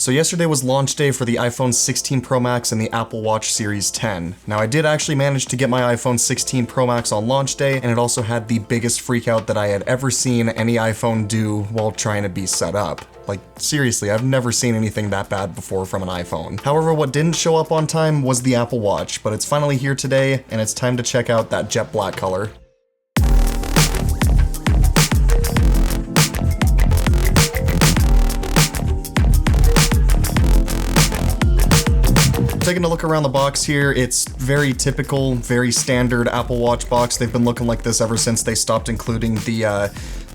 So yesterday was launch day for the iPhone 16 Pro Max and the Apple Watch Series 10. Now I did actually manage to get my iPhone 16 Pro Max on launch day, and it also had the biggest freakout that I had ever seen any iPhone do while trying to be set up. Like, seriously, I've never seen anything that bad before from an iPhone. However, what didn't show up on time was the Apple Watch, but it's finally here today, and it's time to check out that jet black color. Taking a look around the box here, it's very typical, very standard Apple Watch box. They've been looking like this ever since they stopped including the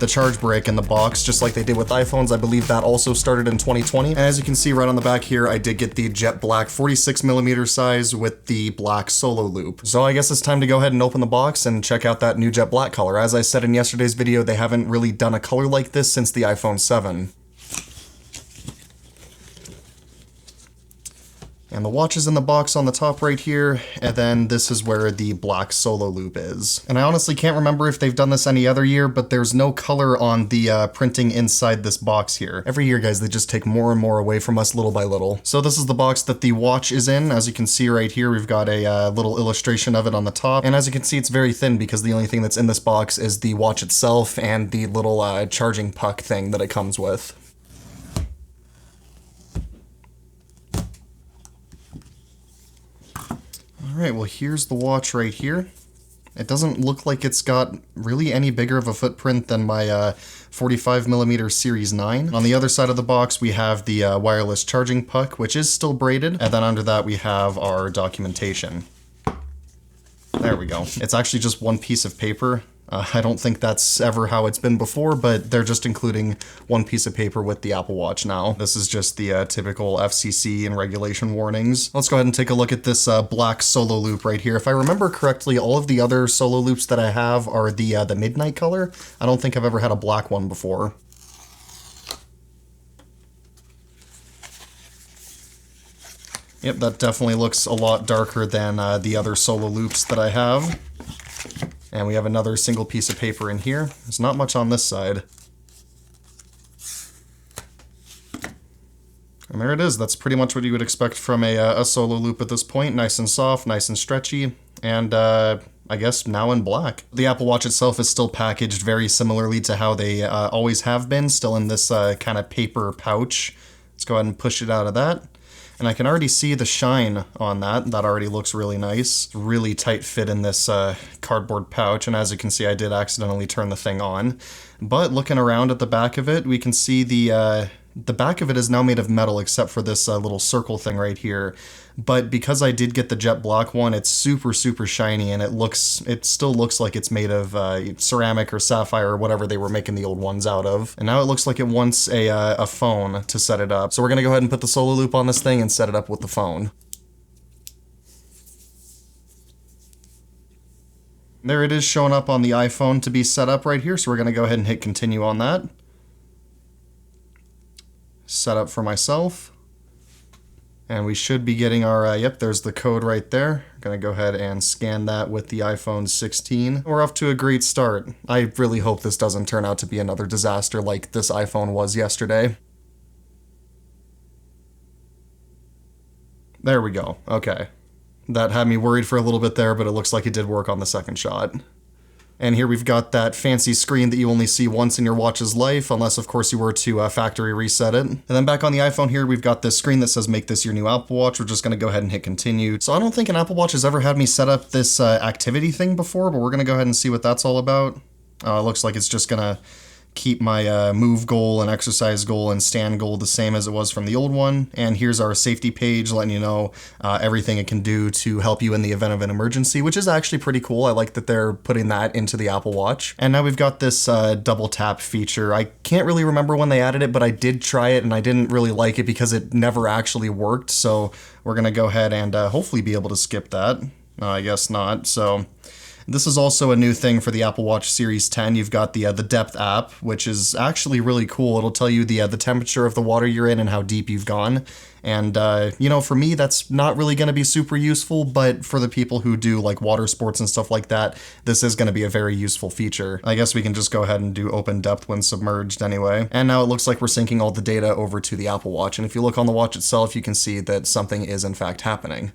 charge brick in the box, just like they did with iPhones. I believe that also started in 2020. And as you can see right on the back here, I did get the jet black 46mm size with the black solo loop. So I guess it's time to go ahead and open the box and check out that new jet black color. As I said in yesterday's video, they haven't really done a color like this since the iPhone 7. And the watch is in the box on the top right here, and then this is where the black solo loop is. And I honestly can't remember if they've done this any other year, but there's no color on the printing inside this box here. Every year, guys, they just take more and more away from us little by little. So this is the box that the watch is in. As you can see right here, we've got a little illustration of it on the top. And as you can see, it's very thin because the only thing that's in this box is the watch itself and the little charging puck thing that it comes with. Alright, well here's the watch right here. It doesn't look like it's got really any bigger of a footprint than my 45mm Series 9. On the other side of the box we have the wireless charging puck, which is still braided, and then under that we have our documentation. There we go. It's actually just one piece of paper. I don't think that's ever how it's been before, but they're just including one piece of paper with the Apple Watch now. This is just the typical FCC and regulation warnings. Let's go ahead and take a look at this black solo loop right here. If I remember correctly, all of the other solo loops that I have are the midnight color. I don't think I've ever had a black one before. Yep, that definitely looks a lot darker than the other solo loops that I have. And we have another single piece of paper in here. There's not much on this side. And there it is. That's pretty much what you would expect from a solo loop at this point. Nice and soft, nice and stretchy, and I guess now in black. The Apple Watch itself is still packaged very similarly to how they always have been, still in this kind of paper pouch. Let's go ahead and push it out of that. And I can already see the shine on that. That already looks really nice. Really tight fit in this cardboard pouch. And as you can see, I did accidentally turn the thing on. But looking around at the back of it, we can see the back of it is now made of metal except for this little circle thing right here. But because I did get the jet black one, it's super, super shiny, and it still looks like it's made of ceramic or sapphire or whatever they were making the old ones out of. And now it looks like it wants a phone to set it up. So we're gonna go ahead and put the solo loop on this thing and set it up with the phone. There it is showing up on the iPhone to be set up right here. So we're gonna go ahead and hit continue on that. Set up for myself. And we should be getting our, yep, there's the code right there. I'm gonna go ahead and scan that with the iPhone 16. We're off to a great start. I really hope this doesn't turn out to be another disaster like this iPhone was yesterday. There we go, okay. That had me worried for a little bit there, but it looks like it did work on the second shot. And here we've got that fancy screen that you only see once in your watch's life, unless of course you were to factory reset it. And then back on the iPhone here, we've got this screen that says make this your new Apple Watch. We're just gonna go ahead and hit continue. So I don't think an Apple Watch has ever had me set up this activity thing before, but we're gonna go ahead and see what that's all about. It looks like it's just gonna keep my move goal and exercise goal and stand goal the same as it was from the old one. And here's our safety page letting you know everything it can do to help you in the event of an emergency, which is actually pretty cool. I like that they're putting that into the Apple Watch. And now we've got this double tap feature. I can't really remember when they added it, but I did try it and I didn't really like it because it never actually worked. So we're gonna go ahead and hopefully be able to skip that. I guess not. So This is also a new thing for the Apple Watch Series 10. You've got the Depth app, which is actually really cool. It'll tell you the temperature of the water you're in and how deep you've gone. And, you know, for me, that's not really going to be super useful, but for the people who do like water sports and stuff like that, this is going to be a very useful feature. I guess we can just go ahead and do open depth when submerged anyway. And now it looks like we're syncing all the data over to the Apple Watch. And if you look on the watch itself, you can see that something is in fact happening.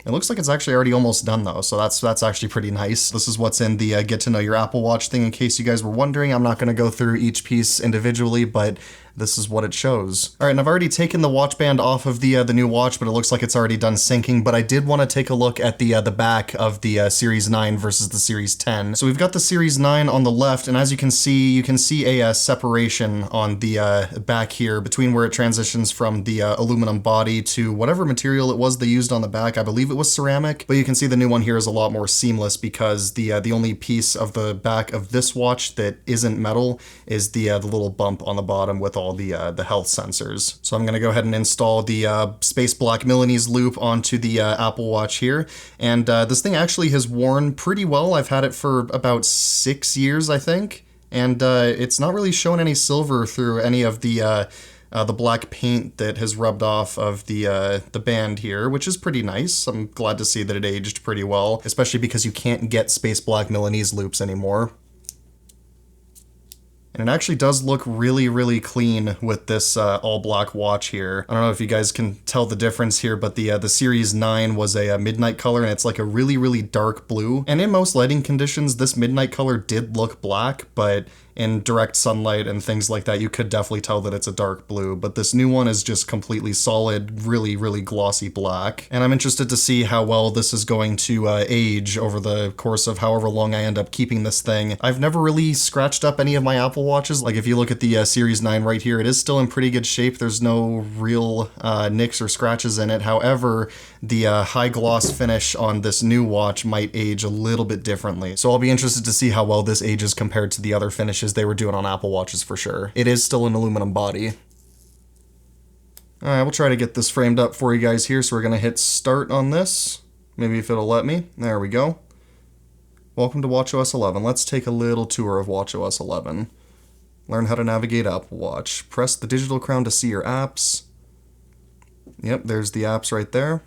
It looks like it's actually already almost done though, so that's actually pretty nice. This is what's in the Get to Know Your Apple Watch thing in case you guys were wondering. I'm not going to go through each piece individually, but this is what it shows. All right, and I've already taken the watch band off of the new watch, but it looks like it's already done syncing, but I did want to take a look at the back of the Series 9 versus the Series 10. So we've got the Series 9 on the left, and as you can see a separation on the back here between where it transitions from the aluminum body to whatever material it was they used on the back. I believe it was ceramic, but you can see the new one here is a lot more seamless because the only piece of the back of this watch that isn't metal is the little bump on the bottom with all the health sensors. So I'm going to go ahead and install the Space Black Millanes loop onto the Apple Watch here. And this thing actually has worn pretty well. I've had it for about 6 years, I think. And it's not really showing any silver through any of the black paint that has rubbed off of the band here, which is pretty nice. I'm glad to see that it aged pretty well, especially because you can't get Space Black Milanese loops anymore. And it actually does look really, really clean with this all black watch here. I don't know if you guys can tell the difference here, but the Series 9 was a midnight color, and it's like a really, really dark blue. And in most lighting conditions, this midnight color did look black, but in direct sunlight and things like that, you could definitely tell that it's a dark blue, but this new one is just completely solid, really, really glossy black. And I'm interested to see how well this is going to age over the course of however long I end up keeping this thing. I've never really scratched up any of my Apple Watches. Like if you look at the Series 9 right here, it is still in pretty good shape. There's no real nicks or scratches in it. However, the high gloss finish on this new watch might age a little bit differently. So I'll be interested to see how well this ages compared to the other finishes they were doing on Apple Watches for sure. It is still an aluminum body. All right, we'll try to get this framed up for you guys here. So we're gonna hit start on this. Maybe if it'll let me. There we go. Welcome to watchOS 11. Let's take a little tour of watchOS 11. Learn how to navigate Apple Watch. Press the digital crown to see your apps. Yep, there's the apps right there.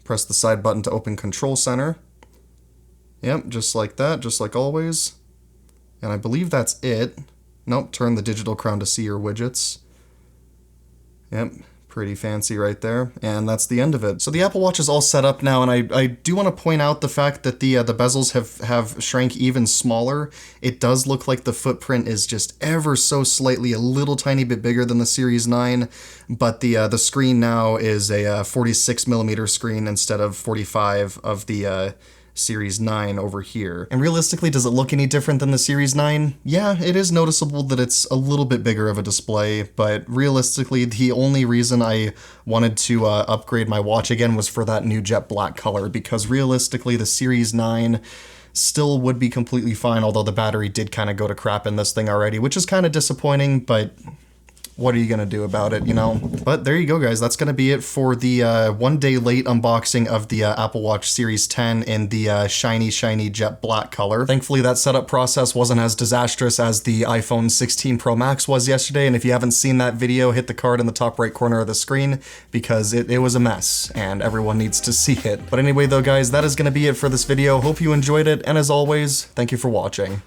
Press the side button to open Control Center. Yep, just like that, just like always. And I believe that's it. Nope, turn the digital crown to see your widgets. Yep, pretty fancy right there. And that's the end of it. So the Apple Watch is all set up now, and I do want to point out the fact that the bezels have shrank even smaller. It does look like the footprint is just ever so slightly a little tiny bit bigger than the Series 9, but the screen now is a 46mm screen instead of 45 of the Series 9 over here. And realistically, does it look any different than the Series 9? Yeah, it is noticeable that it's a little bit bigger of a display, but realistically, the only reason I wanted to upgrade my watch again was for that new jet black color, because realistically, the Series 9 still would be completely fine, although the battery did kind of go to crap in this thing already, which is kind of disappointing, but what are you gonna do about it, you know? But there you go, guys. That's gonna be it for the 1 day late unboxing of the Apple Watch Series 10 in the shiny jet black color. Thankfully, that setup process wasn't as disastrous as the iPhone 16 Pro Max was yesterday, and if you haven't seen that video, hit the card in the top right corner of the screen, because it was a mess, and everyone needs to see it. But anyway, though, guys, that is gonna be it for this video. Hope you enjoyed it, and as always, thank you for watching.